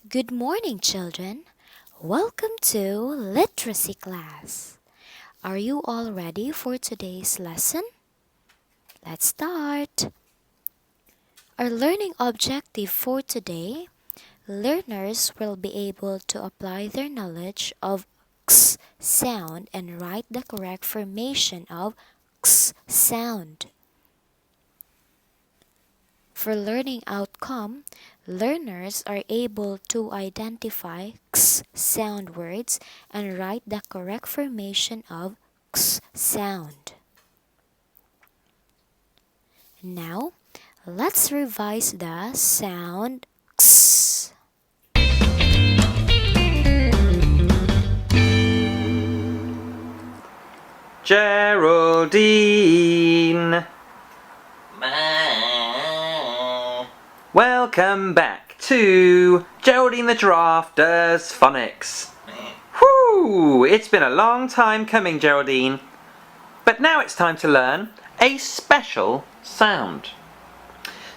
Good morning, children. Welcome to Literacy class. Are you all ready for today's lesson? Let's start. Our learning objective for today, learners will be able to apply their knowledge of x sound and write the correct formation of x sound. For learning outcome, learners are able to identify x sound words and write the correct formation of x sound. Now, let's revise the sound x. Geraldine! Welcome back to Geraldine the Giraffe Does Phonics. Whew! It's been a long time coming, Geraldine. But now it's time to learn a special sound.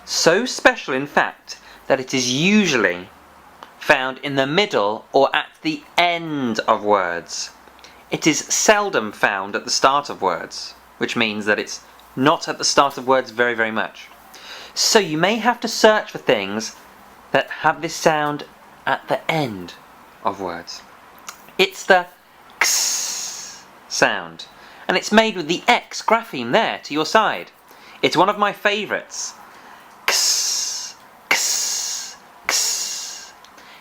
So special, in fact, that it is usually found in the middle or at the end of words. It is seldom found at the start of words, which means that it's not at the start of words very, very much. So you may have to search for things that have this sound at the end of words. It's the x sound, and it's made with the X grapheme there to your side. It's one of my favourites. X, x, x.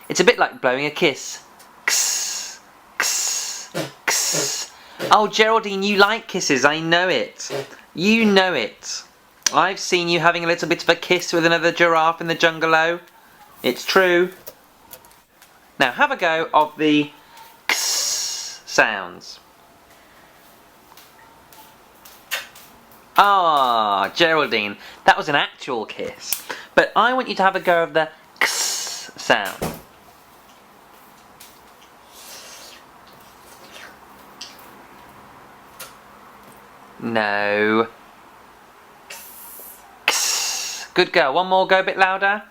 It's a bit like blowing a kiss. X, x, x. Oh, Geraldine, you like kisses, I know it. You know it. I've seen you having a little bit of a kiss with another giraffe in the jungalow. It's true. Now have a go of the x sounds. Ah, Geraldine, that was an actual kiss. But I want you to have a go of the x sound. No. Good girl. One more, go a bit louder.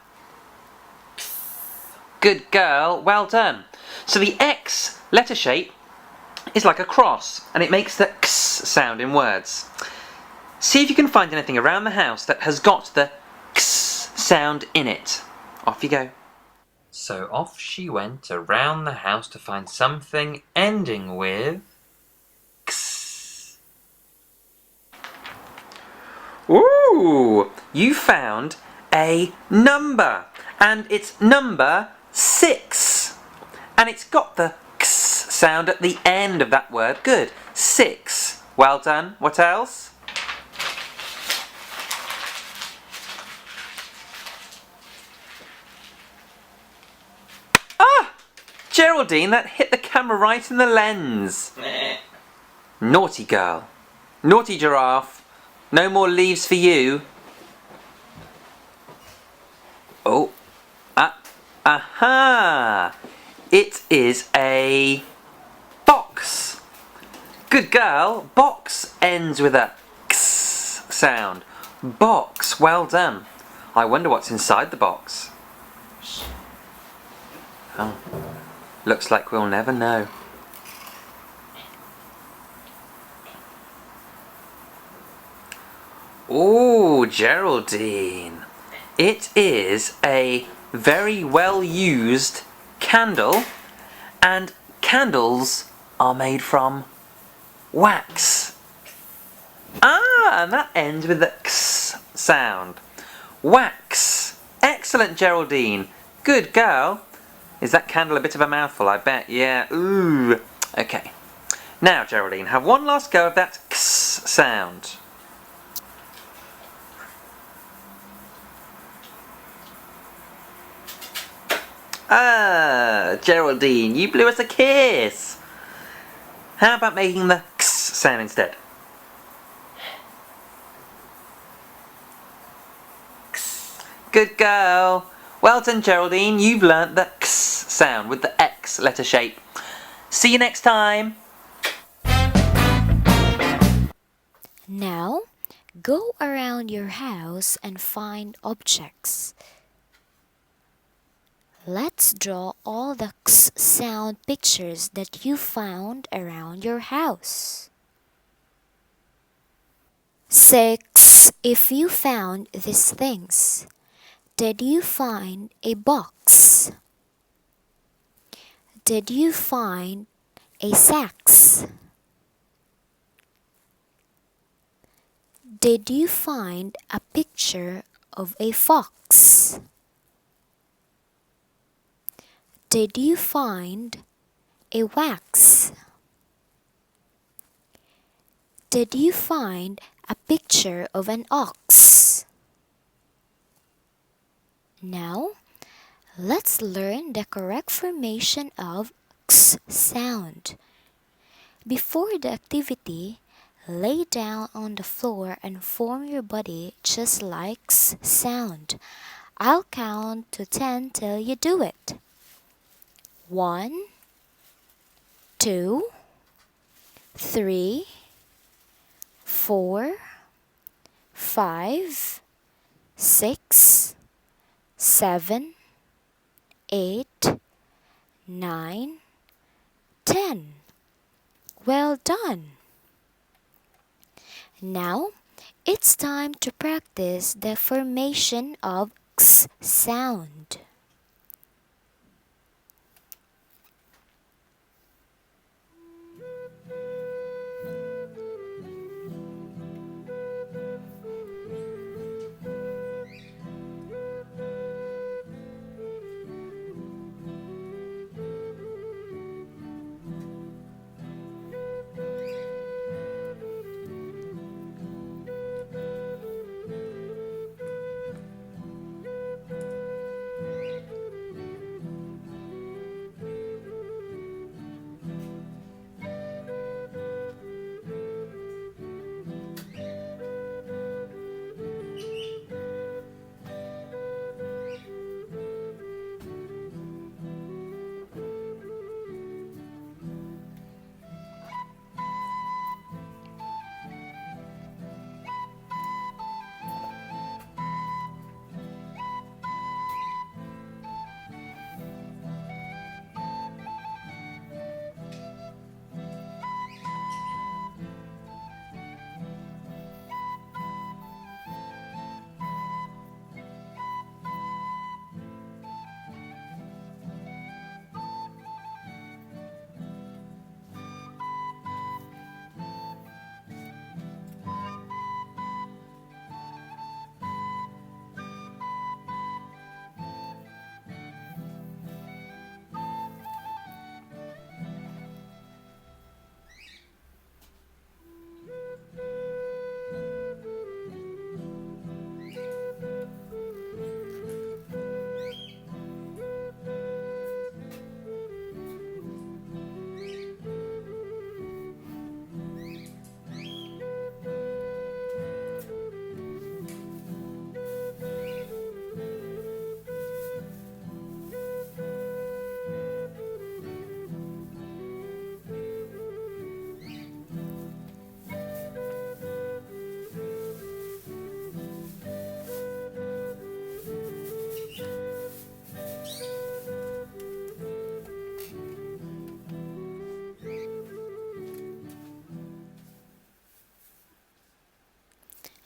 Good girl. Well done. So the X letter shape is like a cross, and it makes the X sound in words. See if you can find anything around the house that has got the X sound in it. Off you go. So off she went around the house to find something ending with X. Ooh, you found a number, and it's number 6. And it's got the x sound at the end of that word. Good. 6. Well done. What else? Ah! Geraldine, that hit the camera right in the lens. Naughty girl. Naughty giraffe. No more leaves for you. Oh. Aha! It is a box. Good girl. Box ends with a x sound. Box. Well done. I wonder what's inside the box. Oh. Looks like we'll never know. Oh, Geraldine. It is a very well used candle, and candles are made from wax. Ah, and that ends with the x sound. Wax. Excellent, Geraldine. Good girl. Is that candle a bit of a mouthful? I bet. Yeah. Ooh. Okay. Now, Geraldine, have one last go of that x sound. Ah, Geraldine, you blew us a kiss. How about making the x sound instead? Good girl. Well done, Geraldine. You've learnt the x sound with the X letter shape. See you next time. Now, go around your house and find objects. Let's draw all the x sound pictures that you found around your house. 6. If you found these things, did you find a box? Did you find a sax? Did you find a picture of a fox? Did you find a wax? Did you find a picture of an ox? Now, let's learn the correct formation of x sound. Before the activity, lay down on the floor and form your body just like x sound. I'll count to 10 till you do it. 1, 2, 3, 4, 5, 6, 7, 8, 9, 10. Well done! Now, it's time to practice the formation of x sound.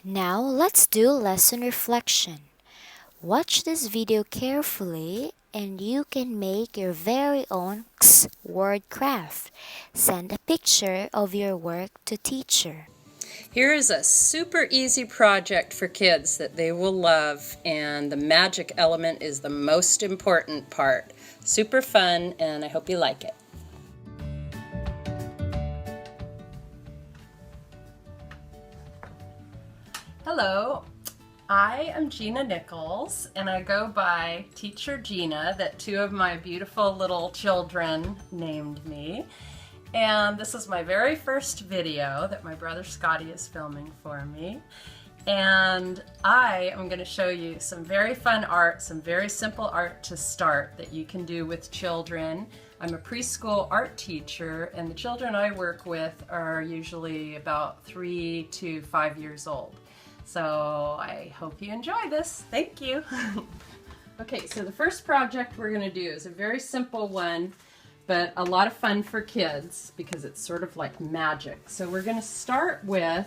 Now let's do lesson reflection. Watch this video carefully and you can make your very own X word craft. Send a picture of your work to teacher. Here is a super easy project for kids that they will love, and the magic element is the most important part. Super fun, and I hope you like it. Hello, I am Gina Nichols, and I go by Teacher Gina that two of my beautiful little children named me. And this is my very first video that my brother Scotty is filming for me. And I am going to show you some very fun art, some very simple art to start that you can do with children. I'm a preschool art teacher, and the children I work with are usually about 3 to 5 years old. So I hope you enjoy this. Thank you. Okay, so the first project we're going to do is a very simple one, but a lot of fun for kids because it's sort of like magic. So we're going to start with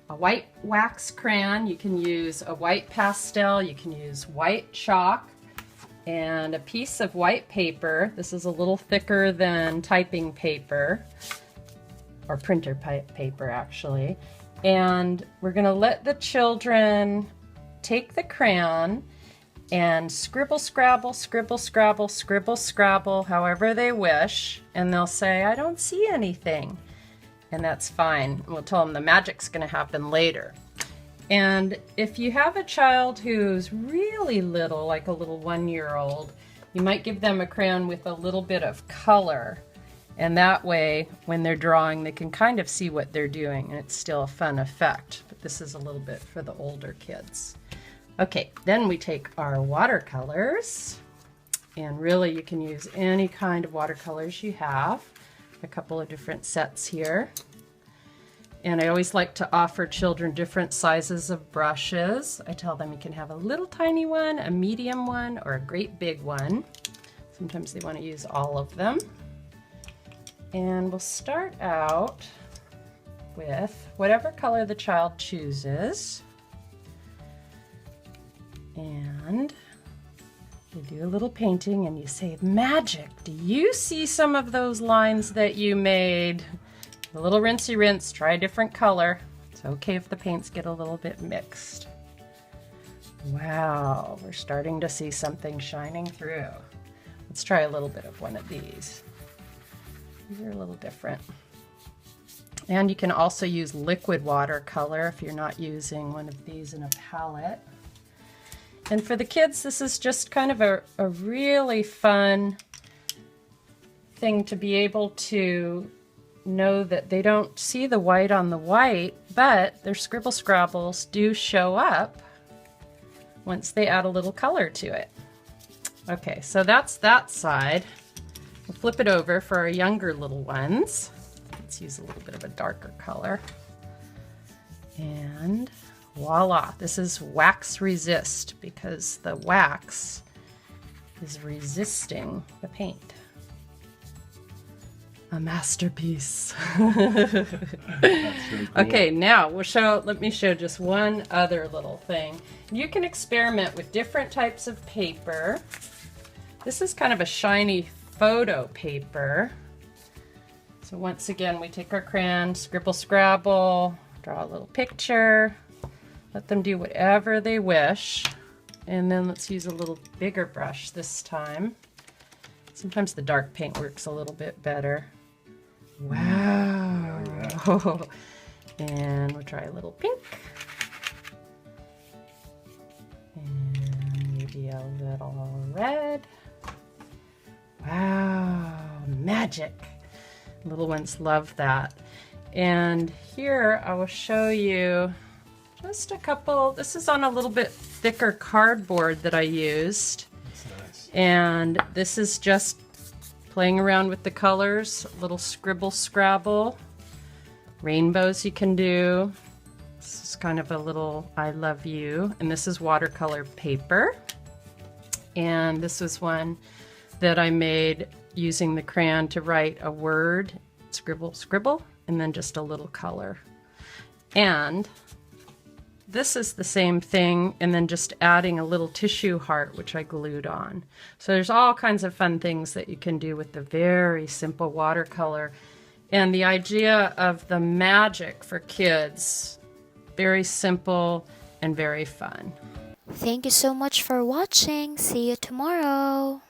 a white wax crayon. You can use a white pastel, you can use white chalk, and a piece of white paper. This is a little thicker than typing paper, or printer paper actually. And we're going to let the children take the crayon and scribble, scrabble, scribble, scrabble, scribble, scrabble, however they wish. And they'll say, I don't see anything. And that's fine. We'll tell them the magic's going to happen later. And if you have a child who's really little, like a little 1-year-old, you might give them a crayon with a little bit of color. And that way, when they're drawing, they can kind of see what they're doing, and it's still a fun effect. But this is a little bit for the older kids. Okay, then we take our watercolors, and really you can use any kind of watercolors you have. A couple of different sets here. And I always like to offer children different sizes of brushes. I tell them you can have a little tiny one, a medium one, or a great big one. Sometimes they want to use all of them. And we'll start out with whatever color the child chooses. And you do a little painting and you say, magic, do you see some of those lines that you made? A little rinsey rinse, try a different color. It's okay if the paints get a little bit mixed. Wow, we're starting to see something shining through. Let's try a little bit of one of these. These are a little different. And you can also use liquid watercolor if you're not using one of these in a palette. And for the kids, this is just kind of a really fun thing to be able to know that they don't see the white on the white, but their scribble scrabbles do show up once they add a little color to it. Okay, so that's that side. We'll flip it over for our younger little ones. Let's use a little bit of a darker color. And voila, this is wax resist because the wax is resisting the paint. A masterpiece. That's really cool. Okay, now let me show just one other little thing. You can experiment with different types of paper. This is kind of a shiny photo paper. So once again, we take our crayon, scribble scrabble, draw a little picture, let them do whatever they wish. And then let's use a little bigger brush this time. Sometimes the dark paint works a little bit better. Wow. And we'll try a little pink. And maybe a little red. Wow, magic. Little ones love that. And here I will show you just a couple. This is on a little bit thicker cardboard that I used. That's nice. And this is just playing around with the colors, a little scribble scrabble. Rainbows you can do. This is kind of a little I love you. And this is watercolor paper. And this was one that I made using the crayon to write a word, scribble, scribble, and then just a little color. And this is the same thing, and then just adding a little tissue heart, which I glued on. So there's all kinds of fun things that you can do with the very simple watercolor. And the idea of the magic for kids, very simple and very fun. Thank you so much for watching. See you tomorrow.